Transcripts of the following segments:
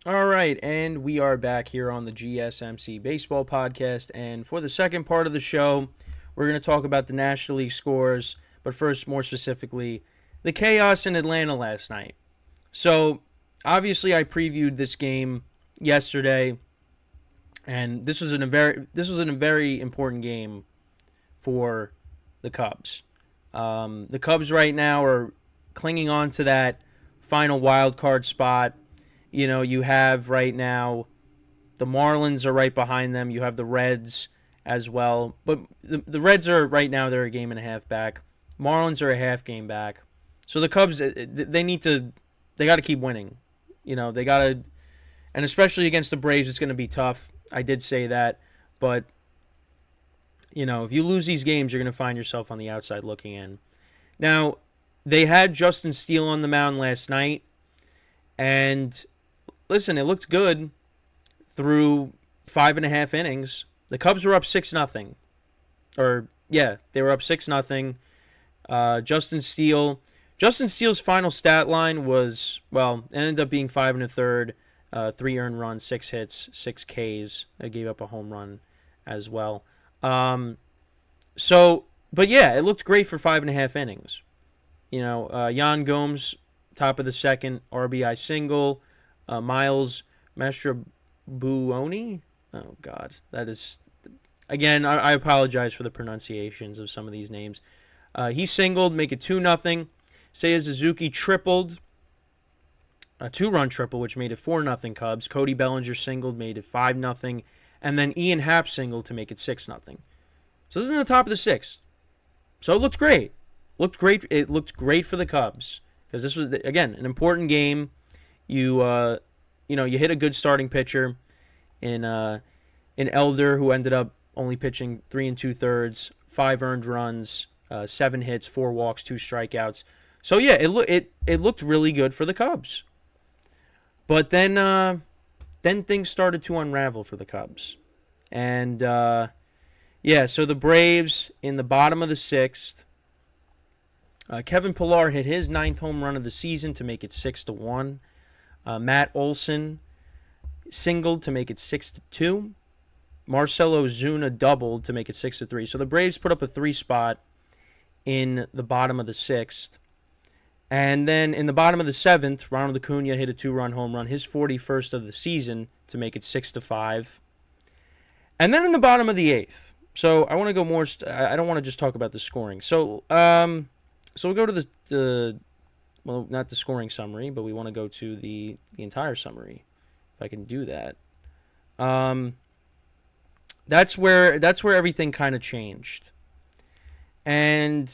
All right, and we are back here on the GSMC Baseball Podcast. And for the second part of the show, we're going to talk about the National League scores, but first, more specifically, the chaos in Atlanta last night. So, obviously, I previewed this game yesterday, and this was a very important game for the Cubs. The Cubs right now are clinging on to that final wild card spot. You have right now the Marlins are right behind them. You have the Reds as well. But the Reds are right now, they're a game and a half back. Marlins are a half game back. So the Cubs, they got to keep winning. They got to, and especially against the Braves, it's going to be tough. I did say that. But, if you lose these games, you're going to find yourself on the outside looking in. Now, they had Justin Steele on the mound last night. And listen, it looked good through 5.5 innings. The Cubs were up 6-0. They were up 6-0. Justin Steele's final stat line was, it ended up being 5 1/3, 3 earned runs, 6 hits, 6 Ks. I gave up a home run as well. It looked great for 5.5 innings. Yan Gomes, top of the second, RBI single. Miles Mastrobuoni. Oh, God. That is... Again, I apologize for the pronunciations of some of these names. He singled, make it 2-0. Seiya Suzuki tripled. A 2-run triple, which made it 4-0 Cubs. Cody Bellinger singled, made it 5-0. And then Ian Happ singled to make it 6-0. So this is in the top of the sixth. So it looked great. It looked great for the Cubs. Because this was, again, an important game. You hit a good starting pitcher in Elder, who ended up only pitching 3 2/3, 5 earned runs, 7 hits, 4 walks, 2 strikeouts. So yeah, it looked really good for the Cubs. But then things started to unravel for the Cubs, and so the Braves in the bottom of the sixth. Kevin Pillar hit his 9th home run of the season to make it 6-1. Matt Olson singled to make it 6-2. Marcelo Zuna doubled to make it 6-3. So the Braves put up a 3 spot in the bottom of the sixth. And then in the bottom of the seventh, Ronald Acuna hit a 2-run home run, his 41st of the season, to make it 6-5. And then in the bottom of the eighth. So I want to go more. I don't want to just talk about the scoring. So we'll go to not the scoring summary, but we want to go to the entire summary, if I can do that. That's where everything kind of changed. And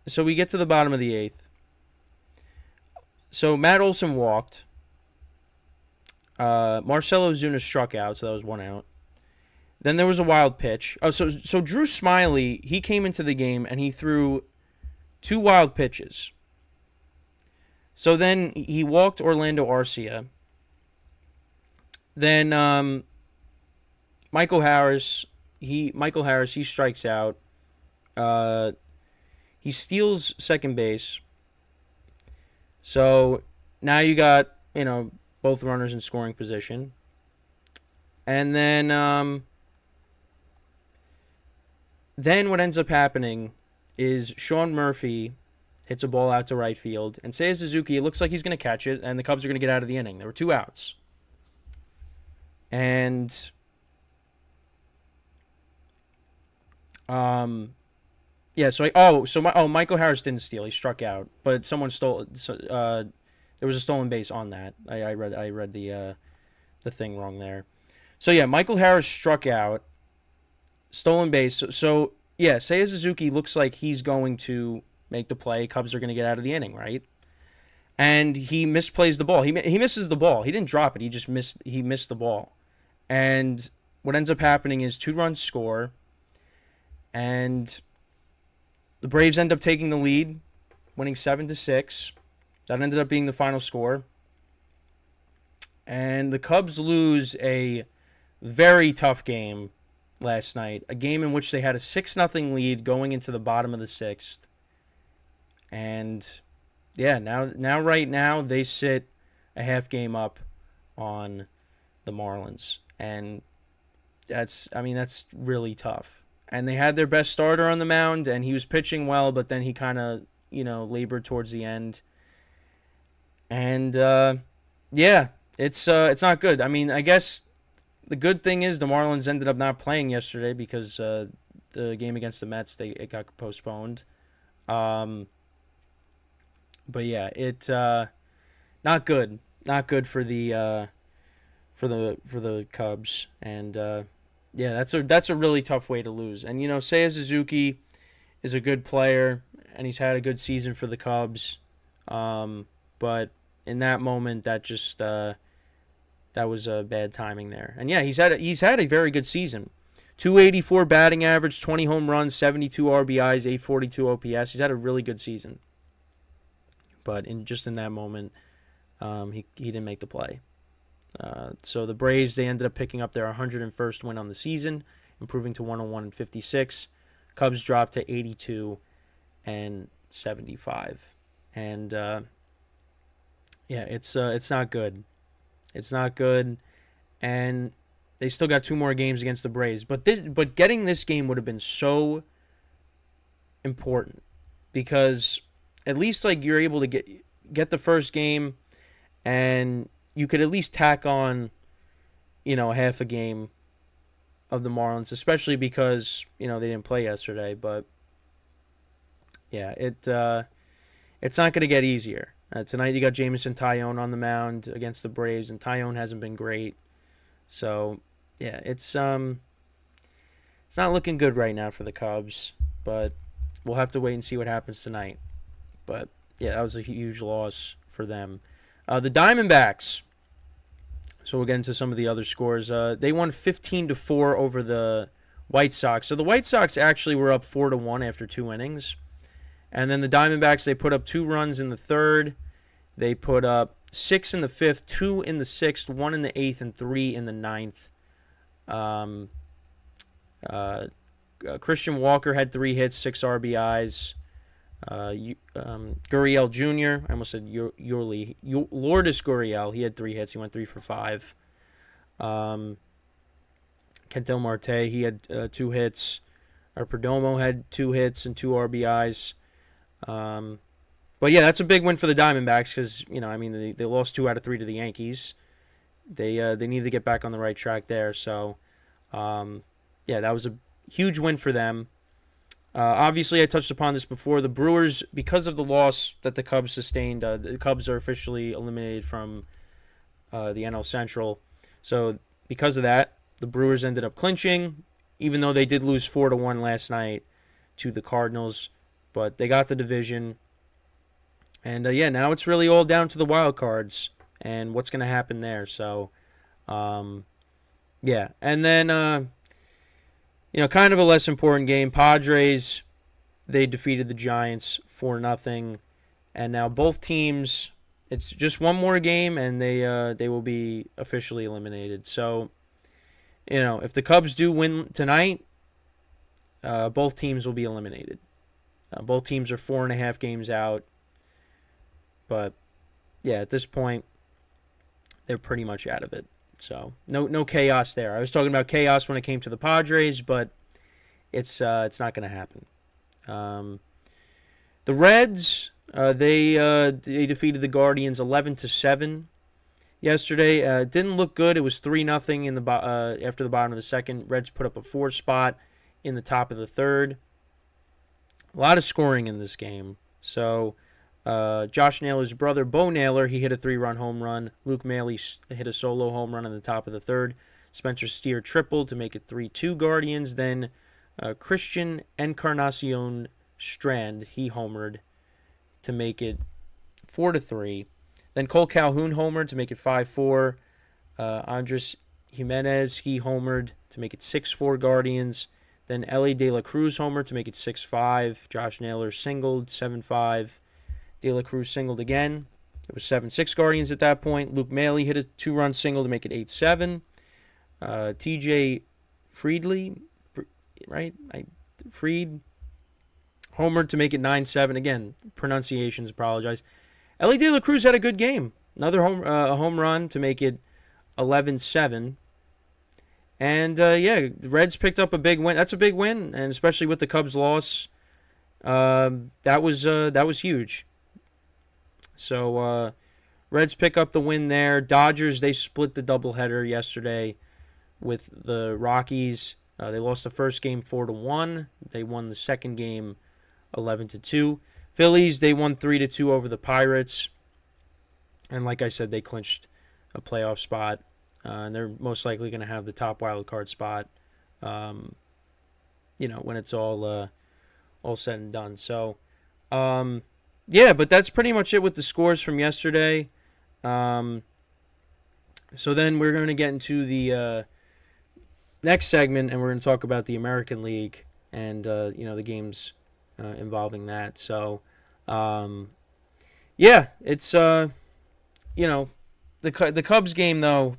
so we get to the bottom of the eighth. So Matt Olson walked. Marcelo Zuna struck out, so that was 1 out. Then there was a wild pitch. So Drew Smiley, he came into the game and he threw 2 wild pitches. So then he walked Orlando Arcia. Then Michael Harris, he strikes out. He steals second base. So now you got, both runners in scoring position. And then what ends up happening is Sean Murphy hits a ball out to right field, and Seiya Suzuki, it looks like he's going to catch it, and the Cubs are going to get out of the inning. There were 2 outs. And Michael Harris didn't steal. He struck out, but someone stole. There was a stolen base on that. I read the thing wrong there. So yeah, Michael Harris struck out, stolen base. So Seiya Suzuki looks like he's going to make the play. Cubs are going to get out of the inning, right? And he misplays the ball. He misses the ball. He didn't drop it. He missed the ball. And what ends up happening is 2 runs score, and the Braves end up taking the lead, winning 7-6. That ended up being the final score. And the Cubs lose a very tough game last night, a game in which they had a 6-0 lead going into the bottom of the sixth. And yeah, now right now they sit a half game up on the Marlins. And that's really tough. And they had their best starter on the mound, and he was pitching well, but then he kind of, labored towards the end. And, yeah, it's not good. I mean, I guess the good thing is the Marlins ended up not playing yesterday because the game against the Mets, it got postponed. But yeah, it not good. Not good for the Cubs. And yeah, that's a really tough way to lose. And Seiya Suzuki is a good player, and he's had a good season for the Cubs. But in that moment, that just that was bad timing there. And yeah, he's had a very good season. 284 batting average, 20 home runs, 72 RBIs, 842 OPS. He's had a really good season. But in that moment, he didn't make the play. So the Braves, they ended up picking up their 101st win on the season, improving to 101-56. Cubs dropped to 82-75. And yeah, it's not good. It's not good. And they still got 2 more games against the Braves. But getting this game would have been so important, because at least you're able to get the first game, and you could at least tack on, half a game of the Marlins, especially because, they didn't play yesterday. But yeah, it's not going to get easier. Tonight you got Jameson Taillon on the mound against the Braves, and Taillon hasn't been great. So yeah, it's not looking good right now for the Cubs, but we'll have to wait and see what happens tonight. But yeah, that was a huge loss for them. The Diamondbacks. So we'll get into some of the other scores. They won 15-4 over the White Sox. So the White Sox actually were up 4-1 after 2 innings. And then the Diamondbacks, they put up 2 runs in the third. They put up 6 in the fifth, 2 in the sixth, 1 in the eighth, and 3 in the ninth. Christian Walker had 3 hits, 6 RBIs. Gurriel Jr., I almost said Lourdes Gurriel, he had 3 hits. He went 3 for 5. Kentel Marte, he had 2 hits. Perdomo had 2 hits and 2 RBIs. But yeah, that's a big win for the Diamondbacks because, they lost 2 out of 3 to the Yankees. They needed to get back on the right track there. So, yeah, that was a huge win for them. Obviously, I touched upon this before. The Brewers, because of the loss that the Cubs sustained, the Cubs are officially eliminated from the NL Central. So, because of that, the Brewers ended up clinching, even though they did lose 4-1 last night to the Cardinals. But they got the division. And, yeah, now it's really all down to the wild cards and what's going to happen there. So, yeah. And then, kind of a less important game. Padres, they defeated the Giants 4-0. And now both teams, it's just one more game, and they will be officially eliminated. So, if the Cubs do win tonight, both teams will be eliminated. Both teams are 4.5 games out. But, yeah, at this point, they're pretty much out of it. So, no chaos there. I was talking about chaos when it came to the Padres, but it's not going to happen. The Reds, they defeated the Guardians 11-7 yesterday. It didn't look good. It was 3-0 in the after the bottom of the second. Reds put up a 4 spot in the top of the third. A lot of scoring in this game. So, Josh Naylor's brother, Bo Naylor, he hit a 3-run home run. Luke Maley hit a solo home run in the top of the third. Spencer Steer tripled to make it 3-2 Guardians. Then Christian Encarnacion Strand, he homered to make it 4-3. Then Cole Calhoun homered to make it 5-4. Andres Jimenez, he homered to make it 6-4 Guardians. Then Ellie De La Cruz homered to make it 6-5. Josh Naylor singled 7-5. De La Cruz singled again. It was 7-6 Guardians at that point. Luke Maley hit a 2-run single to make it 8-7. TJ Friedley, right? Fried homered to make it 9-7. Again, pronunciations, apologize. Ellie De La Cruz had a good game. Another home run to make it 11-7. And, yeah, the Reds picked up a big win. That's a big win, and especially with the Cubs' loss, that was huge. So, Reds pick up the win there. Dodgers, they split the doubleheader yesterday with the Rockies. They lost the first game 4-1. They won the second game 11-2. Phillies, they won 3-2 over the Pirates. And like I said, they clinched a playoff spot. And they're most likely going to have the top wild card spot, when it's all said and done. So, yeah, but that's pretty much it with the scores from yesterday. So then we're going to get into the next segment, and we're going to talk about the American League and the games involving that. So, yeah, it's the Cubs game though.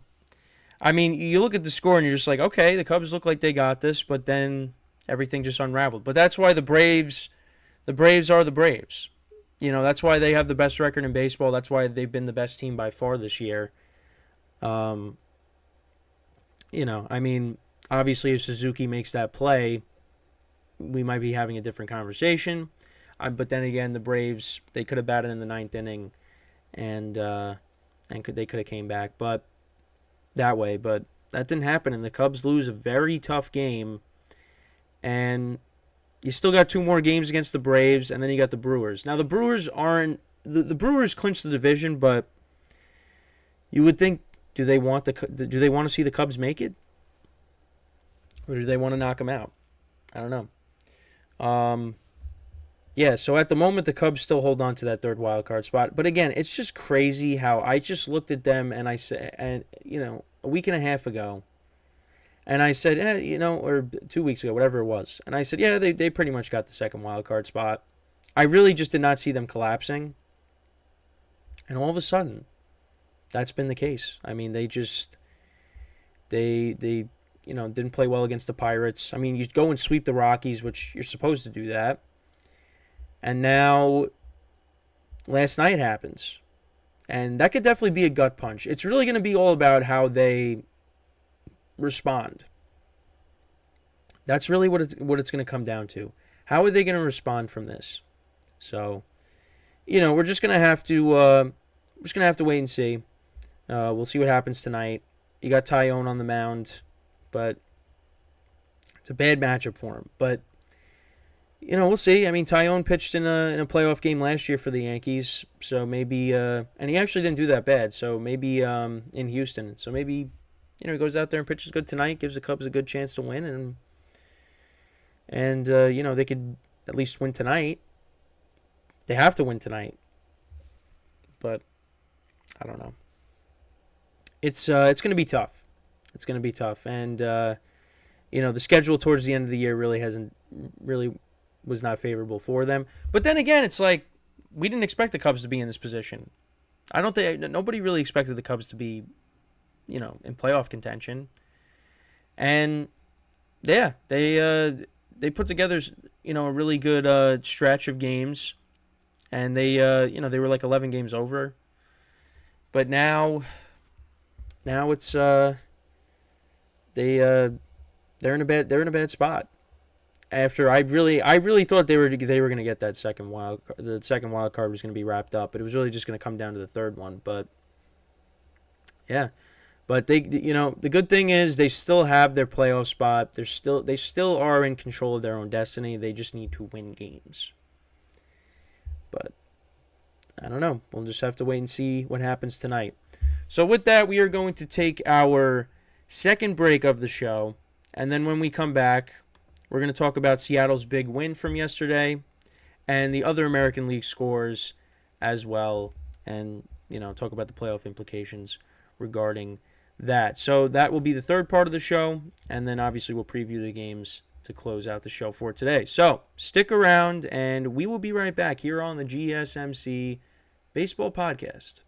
I mean, you look at the score and you're just like, okay, the Cubs look like they got this, but then everything just unraveled. But that's why the Braves are the Braves. That's why they have the best record in baseball. That's why they've been the best team by far this year. I mean, obviously if Suzuki makes that play, we might be having a different conversation. But then again, the Braves, they could have batted in the ninth inning, and they could have came back, but that that didn't happen, and the Cubs lose a very tough game, and you still got two more games against the Braves, and then you got the Brewers. Now the Brewers aren't the Brewers clinched the division, but you would think, do they want to see the Cubs make it, or do they want to knock them out? I don't know. Yeah, so at the moment, the Cubs still hold on to that third wild card spot. But again, it's just crazy how I just looked at them and I said, a week and a half ago, and I said, or 2 weeks ago, whatever it was, and I said, yeah, they pretty much got the second wild card spot. I really just did not see them collapsing, and all of a sudden, that's been the case. I mean, they didn't play well against the Pirates. I mean, you go and sweep the Rockies, which you're supposed to do that. And now, last night happens. And that could definitely be a gut punch. It's really going to be all about how they respond. That's really what it's going to come down to. How are they going to respond from this? So, we're just going to have to wait and see. We'll see what happens tonight. You got Tyone on the mound, but it's a bad matchup for him. But we'll see. I mean, Tyone pitched in a playoff game last year for the Yankees, so maybe, and he actually didn't do that bad. So maybe in Houston, so maybe he goes out there and pitches good tonight, gives the Cubs a good chance to win, and they could at least win tonight. They have to win tonight, but I don't know. It's going to be tough. It's going to be tough, and the schedule towards the end of the year was not favorable for them. But then again, it's like we didn't expect the Cubs to be in this position. I don't think nobody really expected the Cubs to be, in playoff contention. And yeah, they put together, a really good stretch of games, and they were like 11 games over. But now it's they're in a bad spot. After I really thought they were going to get that second wild card. The second wild card was going to be wrapped up, but it was really just going to come down to the third one. But yeah, but the good thing is they still have their playoff spot. They still are in control of their own destiny. They just need to win games. But I don't know. We'll just have to wait and see what happens tonight. So with that, we are going to take our second break of the show, and then when we come back, we're going to talk about Seattle's big win from yesterday and the other American League scores as well, and talk about the playoff implications regarding that. So that will be the third part of the show, and then obviously we'll preview the games to close out the show for today. So stick around, and we will be right back here on the GSMC Baseball Podcast.